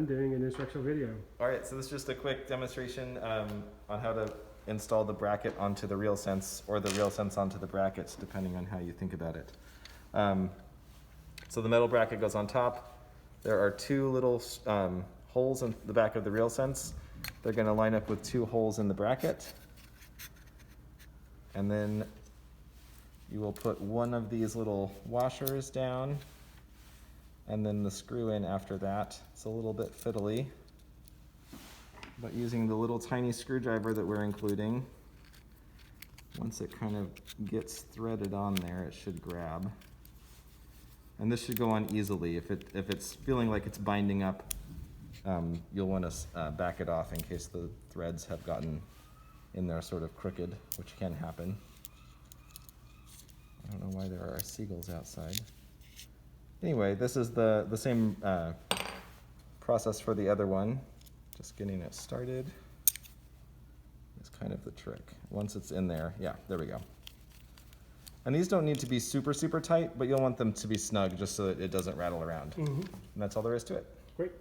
Doing an instructional video. All right, so this is just a quick demonstration on how to install the bracket onto the RealSense or the RealSense onto the brackets, depending on how you think about it. So the metal bracket goes on top. There are two little holes in the back of the RealSense. They're going to line up with two holes in the bracket. And then you will put one of these little washers down and then the screw in after that. It's a little bit fiddly, but using the little tiny screwdriver that we're including, once it kind of gets threaded on there, it should grab. And this should go on easily. If it's feeling like it's binding up, you'll want to back it off in case the threads have gotten in there sort of crooked, which can happen. I don't know why there are seagulls outside. Anyway, this is the same process for the other one. Just getting it started is kind of the trick. Once it's in there, yeah, there we go. And these don't need to be super, super tight, but you'll want them to be snug just so that it doesn't rattle around. And that's all there is to it. Great.